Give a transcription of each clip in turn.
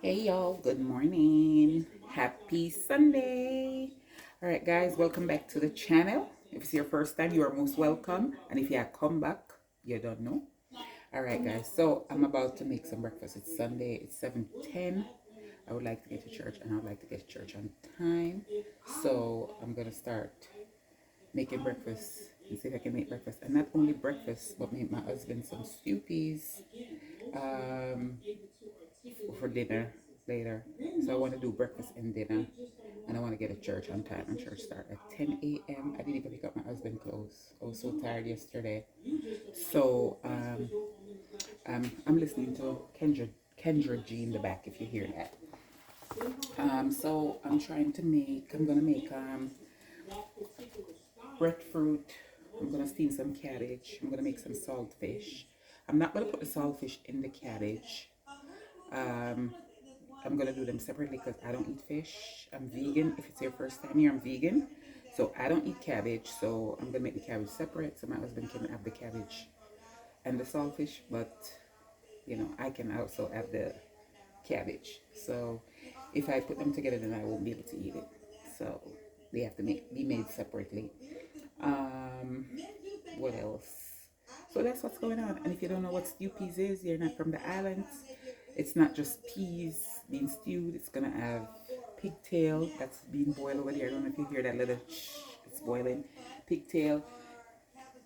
Hey y'all, good morning. Happy Sunday. All right, guys, welcome back to the channel. If it's your first time, you are most welcome. And if you have come back, you don't know. All right, guys, so I'm about to make some breakfast. It's Sunday, it's 7:10. I would like to get to church and I would like to get to church on time. So I'm going to start making breakfast and see if I can make breakfast. And not only breakfast, but make my husband some stew peas. Um, for dinner later. So I want to do breakfast and dinner, and I want to get to church on time. And church start at 10 a.m. I didn't even pick up my husband's clothes. I was so tired yesterday. So I'm listening to Kendra G in the back if you hear that. So I'm gonna make breadfruit. I'm gonna steam some cabbage. I'm gonna make some saltfish. I'm not gonna put the saltfish in the cabbage. Um, I'm gonna do them separately because I don't eat fish. I'm vegan. If it's your first time here, I'm vegan. So I don't eat cabbage. So I'm gonna make the cabbage separate so my husband can have the cabbage and the saltfish, but I can also have the cabbage. So if I put them together, then I won't be able to eat it. So they have to be made separately. Um, what else? So that's what's going on. And if you don't know what stew peas is, you're not from the islands. It's not just peas being stewed. It's gonna have pigtail that's being boiled over there. I don't know if you hear that little shh, it's boiling. Pigtail.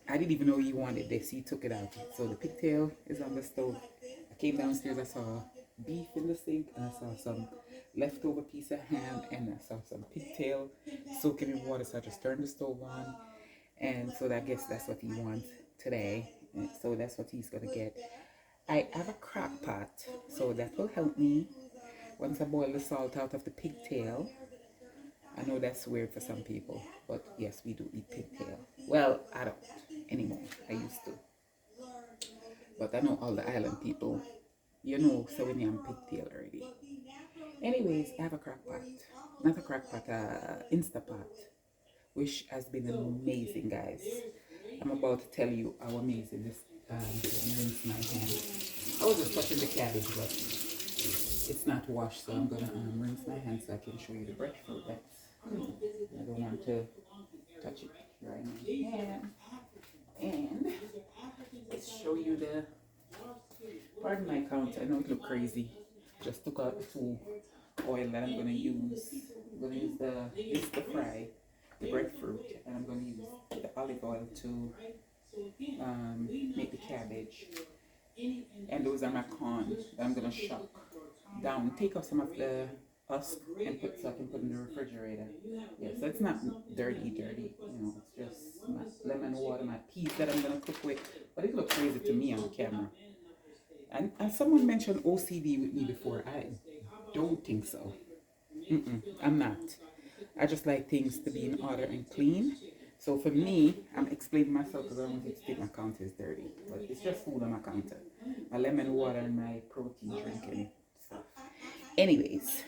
I didn't even know you wanted this. He took it out. So the pigtail is on the stove. I came downstairs. I saw beef in the sink, and I saw some leftover piece of ham, and I saw some pigtail soaking in water. So I just turned the stove on, and so I guess that's what he wants today. And so that's what he's gonna get. I have a crock pot, so that will help me once I boil the salt out of the pigtail. I know that's weird for some people, but yes, we do eat pigtail. Well, I don't anymore. I used to. But I know all the island people, so we name pigtail already. Anyways, I have a crock pot. Not a crock pot, Instapot, which has been amazing, guys. I'm about to tell you how amazing this rinse my hands. I was just touching the cabbage, but it's not washed, so I'm gonna rinse my hands so I can show you the breadfruit. I don't want to touch it right now. And let's show you the. Pardon my count. I know it look crazy. Just took out the two oil that I'm gonna use. I'm gonna use this to fry the breadfruit, and I'm gonna use the olive oil to make the cabbage. And those are my corn that I'm gonna chop down. Take off some of the husk and put so I can put in the refrigerator. Yeah, so it's not dirty. It's just my lemon water, my peas that I'm gonna cook with. But it looks crazy to me on camera. And someone mentioned OCD with me before. I don't think so. I'm not. I just like things to be in order and clean. So for me, I'm explaining myself because I don't want you to think my counter is dirty. But it's just food on my counter. My lemon water and my protein drink and stuff. Anyways,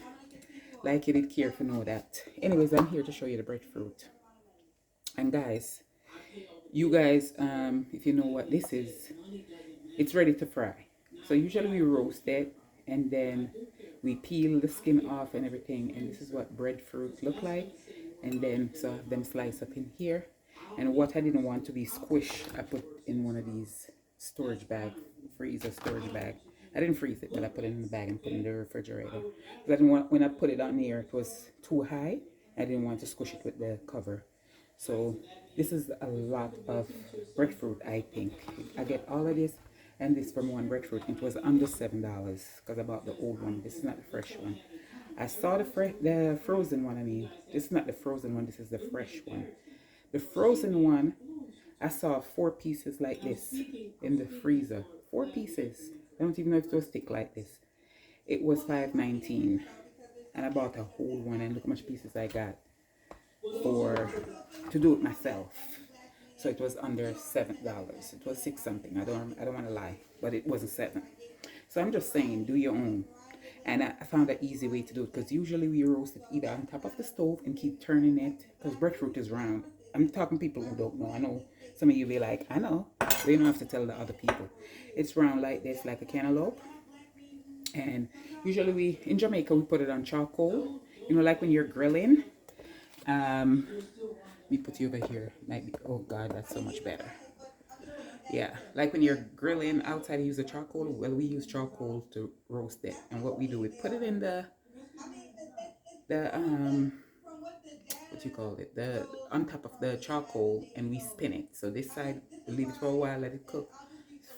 like you did care to know that. Anyways, I'm here to show you the breadfruit. And guys, you guys, if you know what this is, it's ready to fry. So usually we roast it and then we peel the skin off and everything, and this is what breadfruit look like. And then so I have them sliced up in here, and what I didn't want to be squished, I put in one of these storage bag, freezer storage bag. I didn't freeze it, but I put it in the bag and put it in the refrigerator because I didn't want, when I put it on here it was too high. I didn't want to squish it with the cover. So this is a lot of breadfruit. I think I get all of this and this from one breadfruit. It was under $7 because I bought the old one. This is not the fresh one. I saw the frozen one. I mean, this is not the frozen one. This is the fresh one. The frozen one, I saw 4 pieces like this in the freezer. 4 pieces. I don't even know if it was thick like this. It was $5.19, and I bought a whole one. And look how much pieces I got for to do it myself. So it was under $7. It was six something. I don't want to lie, but it wasn't seven. So I'm just saying, do your own. And I found an easy way to do it because usually we roast it either on top of the stove and keep turning it because breadfruit is round. I'm talking people who don't know. I know some of you be like, I know. But you don't have to tell the other people. It's round like this, like a cantaloupe. And usually in Jamaica, we put it on charcoal. You know, like when you're grilling. Let me put you over here. Might be, oh God, that's so much better. Yeah, like when you're grilling outside, you use a charcoal. Well, we use charcoal to roast it. And what we do, we put it in the what you call it, the on top of the charcoal, and we spin it. So this side, we leave it for a while, let it cook.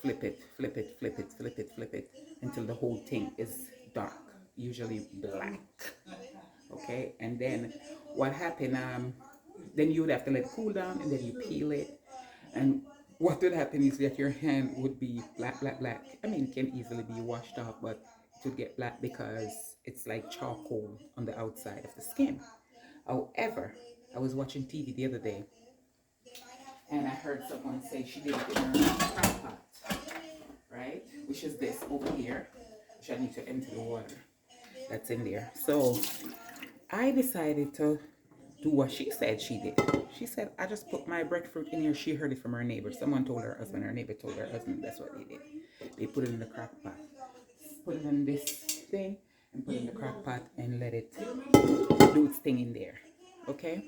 Flip it, flip it, flip it, flip it, flip it until the whole thing is dark, usually black. Okay, and then what happened? Then you would have to let it cool down, and then you peel it. And what would happen is that your hand would be black, black, black. I mean, it can easily be washed off, but it would get black because it's like charcoal on the outside of the skin. However, I was watching TV the other day, and I heard someone say she did it in her crock pot, right? Which is this over here, which I need to empty the water that's in there. So I decided to do what she said she did. She said, I just put my breadfruit in here. She heard it from her neighbor. Someone told her husband, her neighbor told her husband, that's what they did. They put it in the crock pot, put it in this thing, and put it in the crock pot and let it do its thing in there. Okay?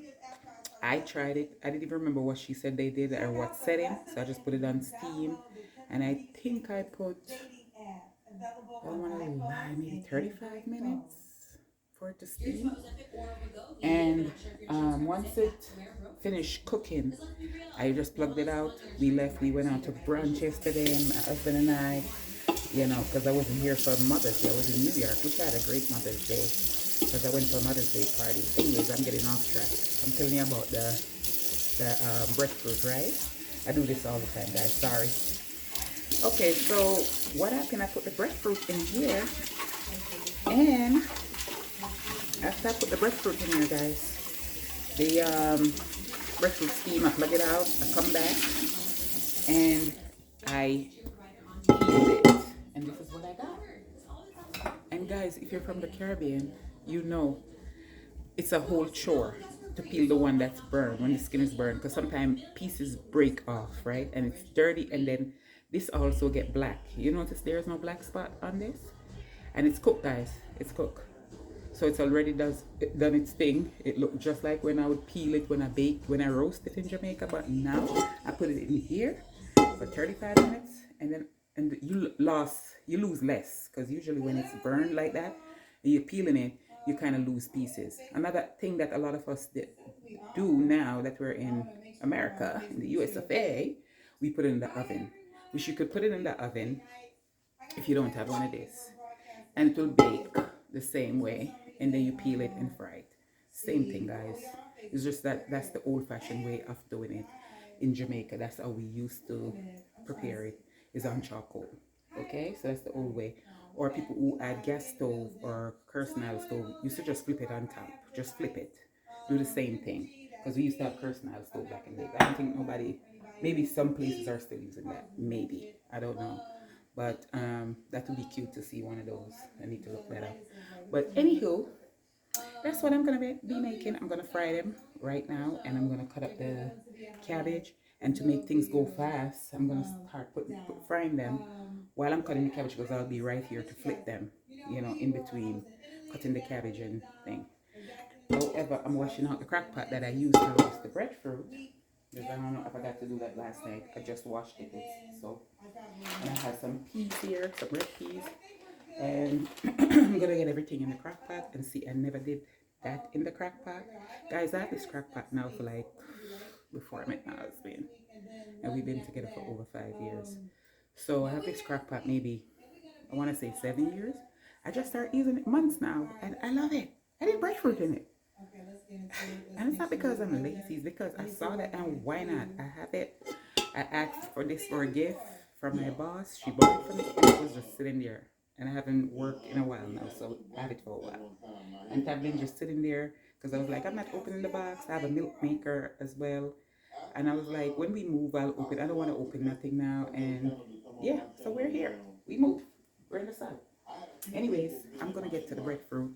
I tried it. I didn't even remember what she said they did or what setting. So I just put it on steam. And I think I put, I don't want to lie, maybe 35 minutes for it to steam. And once it finished cooking, I just plugged it out. We left. We went out to brunch yesterday, my husband and I, you know, because I wasn't here for Mother's Day. I was in New York, which had a great Mother's Day because I went to a Mother's Day party. Anyways, I'm getting off track. I'm telling you about the breadfruit, right? I do this all the time, guys. Sorry. Okay, so what happened? I put the breadfruit in here, and after I put the breadfruit in here, guys, the breadfruit steam, I plug it out, I come back, and I peeled it, and this is what I got. And guys, if you're from the Caribbean, you know it's a whole chore to peel the one that's burned, when the skin is burned, because sometimes pieces break off, right? And it's dirty, and then this also get black. You notice there's no black spot on this? And it's cooked, guys. It's cooked. So it's already done its thing. It looked just like when I would peel it when I baked, when I roast it in Jamaica. But now I put it in here for 35 minutes, and then you lose less, because usually when it's burned like that and you're peeling it, you kind of lose pieces. Another thing that a lot of us do now that we're in America, in the US of A, we put it in the oven. Which you could put it in the oven if you don't have one of these, and it will bake the same way, and then you peel it and fry it. Same thing, guys. It's just that that's the old-fashioned way of doing it in Jamaica. That's how we used to prepare it, is on charcoal. Okay, so that's the old way. Or people who had gas stove or kerosene stove used to just flip it on top. Just flip it. Do the same thing, because we used to have kerosene stove back in the day. I don't think nobody, maybe some places are still using that. Maybe, I don't know. But that would be cute to see one of those. I need to look that up. But anywho, that's what I'm gonna be making. I'm gonna fry them right now, and I'm gonna cut up the cabbage. And to make things go fast, I'm gonna start frying them while I'm cutting the cabbage, because I'll be right here to flip them, you know, in between cutting the cabbage and thing. However, I'm washing out the crock pot that I used to roast the breadfruit, because I don't know if I got to do that last night. I just washed it, so. And I have some peas here, some red peas. And I'm gonna get everything in the crock pot. And see, I never did that in the crock pot. Guys, I have this crock pot now for like, before I met my husband. And we've been together for over 5 years. So I have this crock pot maybe, I wanna say 7 years. I just started using it months now, and I love it. I did breadfruit in it. And it's not because I'm lazy, it's because I saw that, and why not? I have it. I asked for this for a gift from my boss. She bought it for me, and it was just sitting there. And I haven't worked in a while now, so I have it for a while. And I've been just sitting there because I was like, I'm not opening the box. I have a milk maker as well. And I was like, when we move, I'll open. I don't want to open nothing now. And yeah, so we're here. We moved. We're in the south. Anyways, I'm going to get to the breadfruit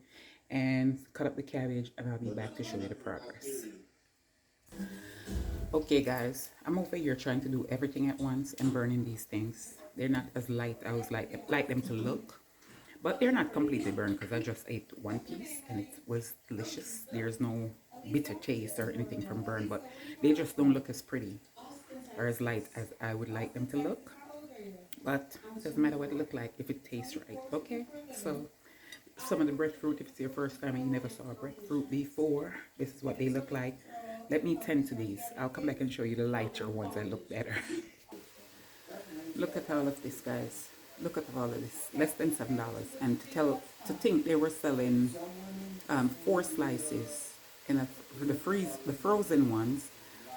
and cut up the cabbage, and I'll be back to show you the progress. Okay guys, I'm over here trying to do everything at once and burning these things. They're not as light as I would like them to look, But they're not completely burned because I just ate one piece and it was delicious. There's no bitter taste or anything from burn, but they just don't look as pretty or as light as I would like them to look. But it doesn't matter what it look like if it tastes right. Okay, so some of the breadfruit, if it's your first time and you never saw a breadfruit before, this is what they look like. Let me tend to these. I'll come back and show you the lighter ones that look better. Look at all of this, guys. Look at all of this. Less than $7. And to think they were selling 4 slices in the frozen ones.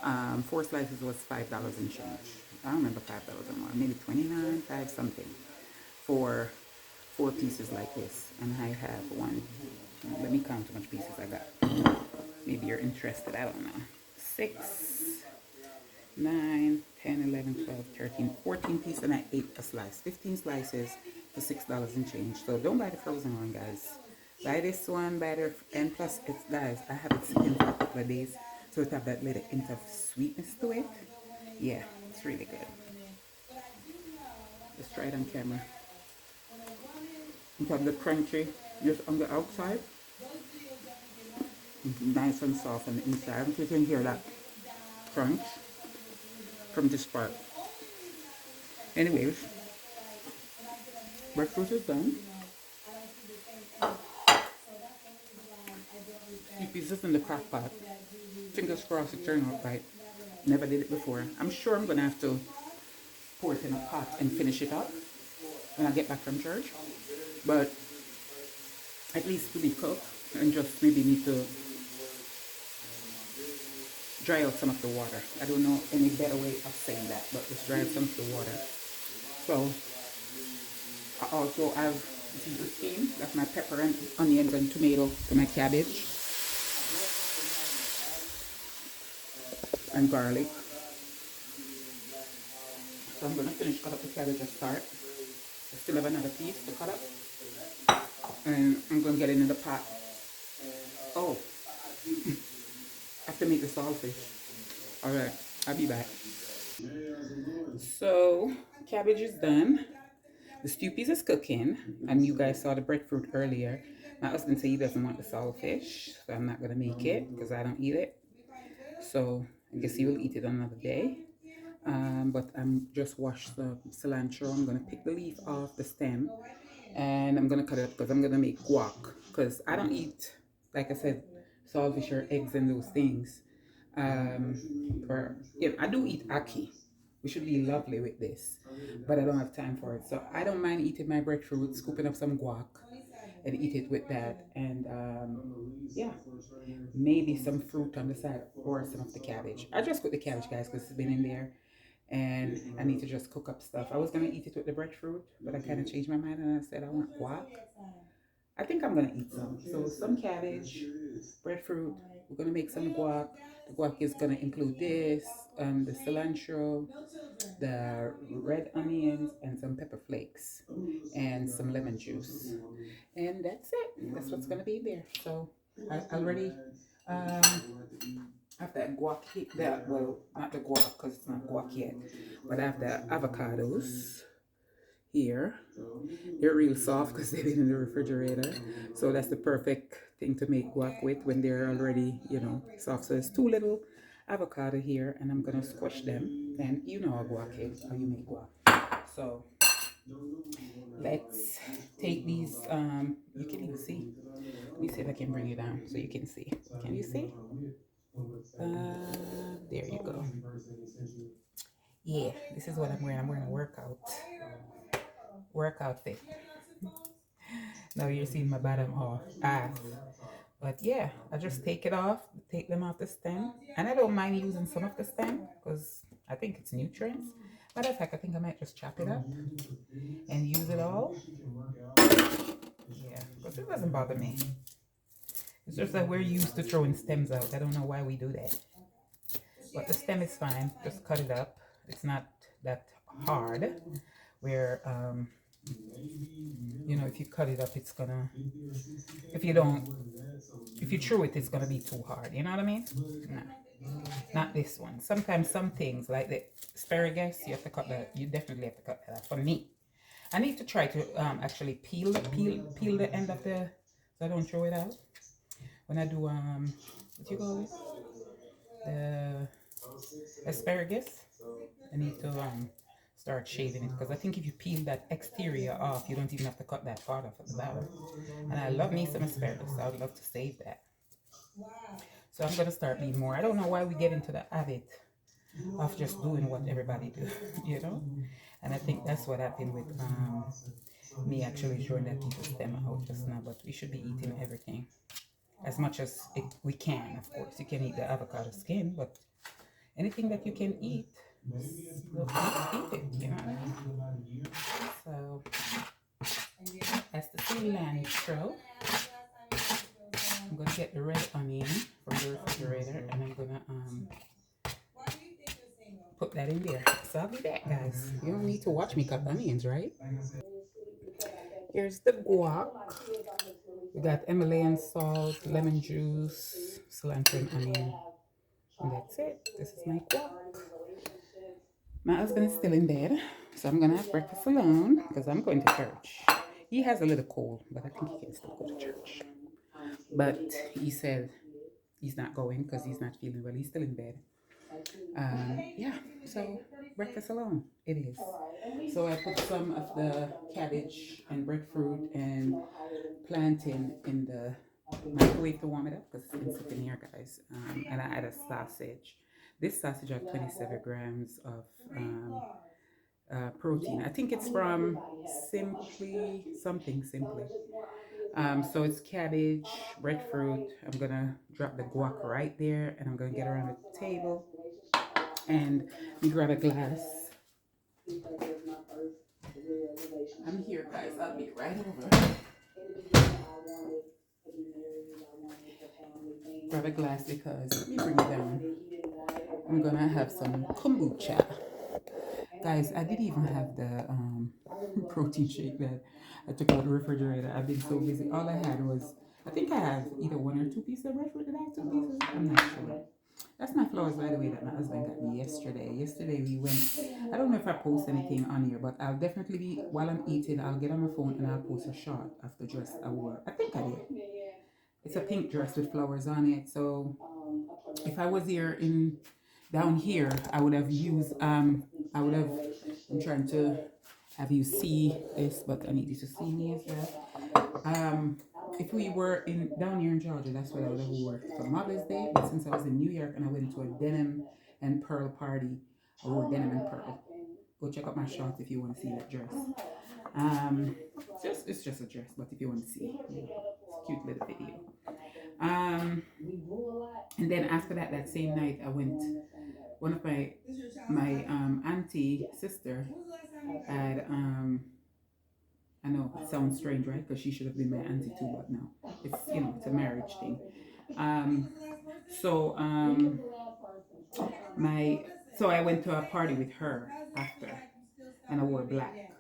4 slices was $5 and change. I don't remember $5 and more. Maybe 29, 5 something for 4 pieces like this. And I have one. Let me count how much pieces I got. Maybe you're interested. I don't know. 6, 9, 10, 11, 12, 13, 14 pieces, and I ate a slice. 15 slices for $6 and change. So don't buy the frozen one, guys. Buy this one, and plus it's, guys, I have it sitting for a couple of days, so it have that little hint of sweetness to it. Yeah, it's really good. Let's try it on camera. You have the crunchy just on the outside, nice and soft on the inside. I don't think you can hear that crunch from this part. Anyways, breakfast is done. 3 pieces in the crock pot. Fingers crossed it turned out right. Never did it before. I'm sure I'm gonna have to pour it in a pot and finish it up when I get back from church. But at least to be cooked, and just maybe need to dry out some of the water. I don't know any better way of saying that, but just dry out some of the water. So I also have, this is the steam, that's my pepper and onions and tomato to my cabbage and garlic. So I'm gonna finish cut up the cabbage and start. I still have another piece to cut up, and I'm gonna get it in the pot. Oh, I have to make the saltfish. All right, I'll be back. So cabbage is done. The stew piece is cooking, and you guys saw the breadfruit earlier. My husband said he doesn't want the saltfish, so I'm not gonna make it because I don't eat it. So I guess he will eat it another day. But I'm just washed the cilantro. I'm gonna pick the leaf off the stem, and I'm gonna cut it up because I'm gonna make guac. Because I don't eat, like I said, saltfish or eggs and those things. I do eat ackee, which should be lovely with this, but I don't have time for it. So I don't mind eating my breadfruit, scooping up some guac, and eat it with that. And yeah, maybe some fruit on the side or some of the cabbage. I just cooked the cabbage, guys, because it's been in there, and I need to just cook up stuff. I was gonna eat it with the breadfruit, but I kind of changed my mind and I said I want guac. I think I'm gonna eat some. So some cabbage, breadfruit. We're gonna make some guac. The guac is gonna include this, the cilantro, the red onions, and some pepper flakes, and some lemon juice. And that's it. That's what's gonna be there. So I already have that guac that, well, not the guac because it's not guac yet, but I have the avocados here. They're real soft because they've been in the refrigerator, so that's the perfect thing to make guac with when they're already, soft. So there's 2 little avocado here, and I'm gonna squish them. And you know how guac is, how you make guac. So let's take these. You can even see. Let me see if I can bring you down so you can see. Can you see? There you go. Yeah, this is what I'm wearing. I'm wearing a workout fit. Now you're seeing my bottom half. But yeah, I just take them off the stem. And I don't mind using some of the stem because I think it's nutrients. Matter of fact, I think I might just chop it up and use it all. Yeah, because it doesn't bother me. It's just that we're used to throwing stems out. I don't know why we do that. But the stem is fine. Just cut it up. It's not that hard. Where, if you cut it up, it's gonna, if you chew it, it's gonna be too hard. You know what I mean? No, not this one. Sometimes some things like the asparagus, you definitely have to cut that off. For me, I need to try to actually peel the end of the, so I don't throw it out when I do what you call it, the asparagus. I need to start shaving it because I think if you peel that exterior off, you don't even have to cut that part off at the bottom. And I love me some asparagus, so I would love to save that. So I'm gonna start being more. I don't know why we get into the habit of just doing what everybody do, you know. And I think that's what happened with me actually throwing that piece of stem out just now. But we should be eating everything as much as we can. Of course, you can eat the avocado skin, but anything that you can eat, let's eat it. You know what I mean? So that's the cilantro. I'm gonna get the red onion from the refrigerator, and I'm gonna put that in there. So I'll be back, guys. You don't need to watch me cut onions, right? Here's the guac. We got Himalayan salt, lemon juice, cilantro, and onion. And that's it. This is my guac. My husband is still in bed, so I'm gonna have breakfast alone because I'm going to church. He has a little cold, but I think he can still go to church. But he said he's not going because he's not feeling well. He's still in bed. Yeah, so breakfast alone it is. So I put some of the cabbage and breadfruit and plantain in the microwave to warm it up because it's been sitting here, guys. And I add a sausage. This sausage has 27 grams of protein. I think it's from Simply something Simply. So it's cabbage, breadfruit. I'm gonna drop the guac right there, and I'm gonna get around the table and grab a glass. I'm here, guys. I'll be right over. Grab a glass because let me bring it down. I'm gonna have some kombucha. Guys, I didn't even have the protein shake that I took out of the refrigerator. I've been so busy. All I had was, I think I have either one or two pieces of breadfruit. Did I have two pieces? I'm not sure. That's my flowers, by the way, that my husband got me yesterday. Yesterday we went, I don't know if I post anything on here, but I'll definitely be, while I'm eating, I'll get on my phone and I'll post a shot of the dress I wore. I think I did. It's a pink dress with flowers on it. So if I was here in down here, I would have used I'm trying to have you see this, but I need you to see me as well. If we were in down here in Georgia, that's what I would have wore for Mother's Day. But since I was in New York and I went to a denim and pearl party, I wore denim and pearl. Go check out my shorts if you want to see that dress. It's just a dress, but if you want to see, it's a cute little video. And then after that, that same night, I went. One of my auntie sister had I know it sounds strange, right? Because she should have been my auntie too, but no, it's it's a marriage thing. Um, so my so I went to a party with her after, and I wore black.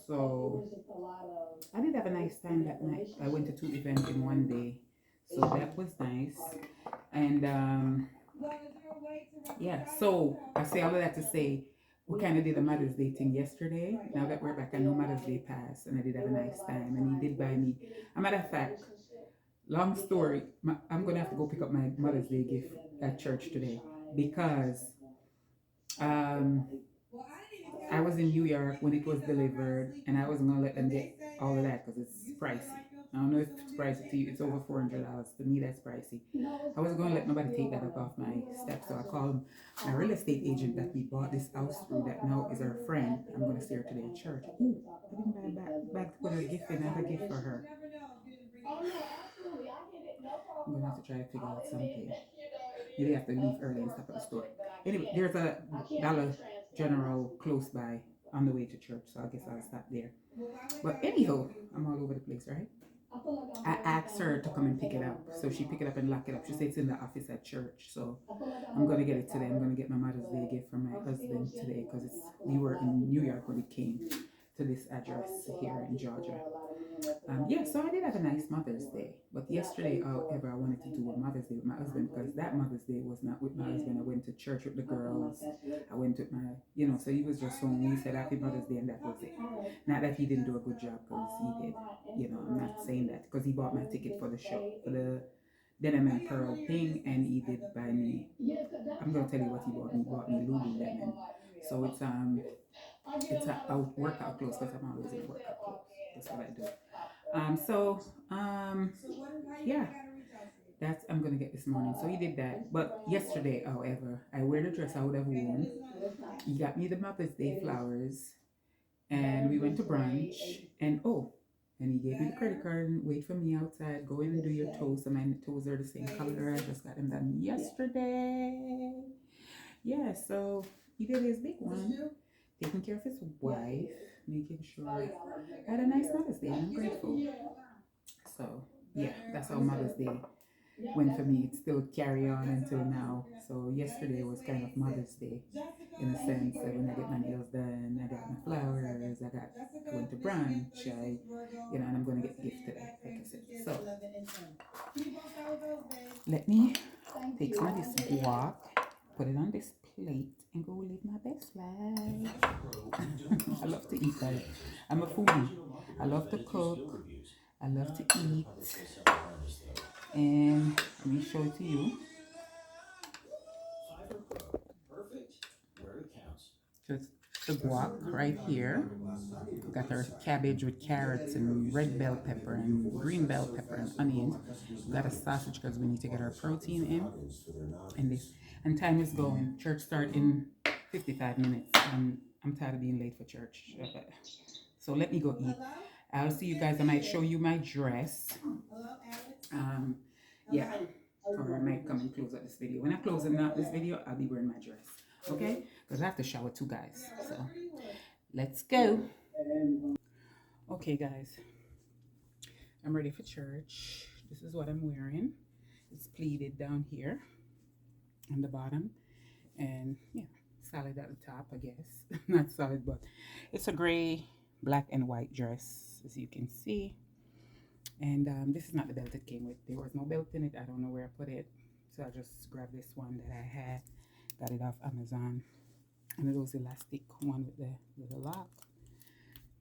So I did have a nice time that night. I went to two events in one day, so that was nice. And yeah, so I say all of that to say we kind of did a Mother's Day thing yesterday. Now that we're back, I know Mother's Day passed, and I did have a nice time, and he did buy me. A matter of fact, long story, I'm gonna have to go pick up my Mother's Day gift at church today because um, I was in New York when it was delivered, and I wasn't gonna let them get all of that because it's pricey. I don't know if it's pricey to you. It's over $400. To me, that's pricey. I wasn't gonna let nobody take that up off my step, so I called my real estate agent that we bought this house through. That now is our friend. I'm gonna see her today at church. Ooh, I didn't buy a bag to put her gift in. I have a gift for her. I'm gonna have to try to figure out something. Maybe have to leave early and stop at the store. Anyway, there's a Dollar General close by on the way to church, so I guess I'll stop there. But anyhow, I'm all over the place, right? I asked her to come and pick it up, so she picked it up and locked it up. She said it's in the office at church, so I'm gonna get it today. I'm gonna get my Mother's Day gift from my husband today because we were in New York when it came to this address here in Georgia. Yeah, so I did have a nice Mother's Day. But yesterday, however, I wanted to do a Mother's Day with my husband because that Mother's Day was not with my husband. I went to church with the girls. I went with my, so he was just home. We said Happy Mother's Day and that was it. Not that he didn't do a good job because he did. I'm not saying that because he bought my ticket for the show, for the Denim and Pearl thing, and he did buy me. I'm gonna tell you what he bought me. He bought me Lululemon. So it's a workout clothes because I'm always in workout clothes. That's what I do. So yeah, that's I'm gonna get this morning. So he did that. But yesterday, however, I wear the dress I would have worn. He got me the Mother's Day flowers, and we went to brunch. And he gave me the credit card and wait for me outside. Go in and do your toes. And my toes are the same color. I just got them done yesterday. Yeah, so he did his big one, taking care of his wife, making sure I had a nice Mother's Day, and I'm grateful. So yeah, that's how Mother's Day went for me. It still carry on until now. So yesterday was kind of Mother's Day in a sense that when I get my nails done, I got my flowers, I went to brunch, and I'm gonna get gift today, like I said. So let me take some of this guac, put it on this plate, and go live my best life. I love to eat, guys. I'm a foodie. I love to cook. I love to eat. And let me show it to you. So it's the guac right here. We got our cabbage with carrots and red bell pepper and green bell pepper and onions. We got a sausage because we need to get our protein in. And time is going. Church start in 55 minutes. I'm tired of being late for church. So let me go eat. I'll see you guys. I might show you my dress. Yeah. Or I might come and close out this video. When I close out this video, I'll be wearing my dress. Okay? Because I have to shower too, guys. So let's go. Okay, guys. I'm ready for church. This is what I'm wearing. It's pleated down here on the bottom. And yeah, solid at the top, I guess. Not solid, but it's a gray, black, and white dress, as you can see. And this is not the belt it came with. There was no belt in it. I don't know where I put it. So I just grabbed this one that I had. Got it off Amazon. And it was elastic one with the lock.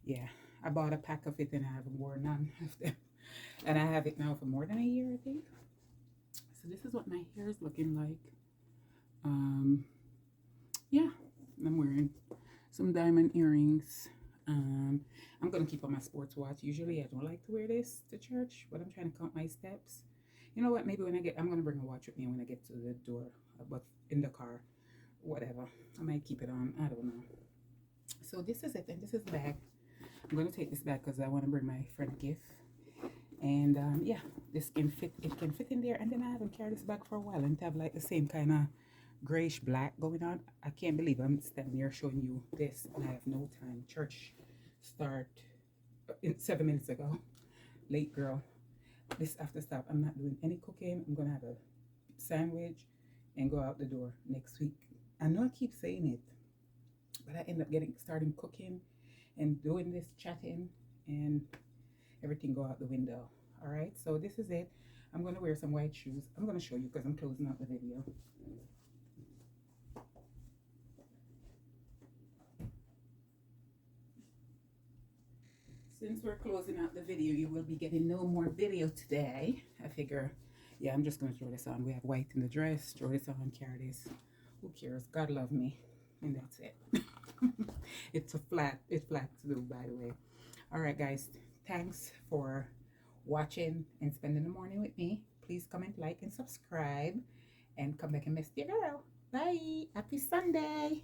Yeah, I bought a pack of it and I haven't worn none of them. And I have it now for more than a year, I think. So this is what my hair is looking like. Yeah, I'm wearing some diamond earrings. I'm gonna keep on my sports watch. Usually I don't like to wear this to church, but I'm trying to count my steps. You know what? Maybe when I'm gonna bring a watch with me when I get to the door, but in the car, whatever. I might keep it on. I don't know. So this is it, and this is the bag. I'm gonna take this bag because I want to bring my friend gift. And yeah, this can fit. It can fit in there, and then I haven't carried this bag for a while, and to have like the same kind of grayish black going on. I can't believe I'm standing here showing you this, and I have no time. Church start 7 minutes ago. Late girl. This after stop. I'm not doing any cooking. I'm gonna have a sandwich and go out the door next week. I know I keep saying it, but I end up starting cooking and doing this chatting, and everything go out the window. All right, so this is it. I'm gonna wear some white shoes. I'm gonna show you because I'm closing out the video. Since we're closing out the video, you will be getting no more video today. I figure, yeah, I'm just gonna throw this on. We have white in the dress. Throw this on, carry this. Who cares? God love me, and that's it. It's flat to do, by the way. All right, guys. Thanks for watching and spending the morning with me. Please comment, like, and subscribe, and come back and mess your girl. Bye. Happy Sunday.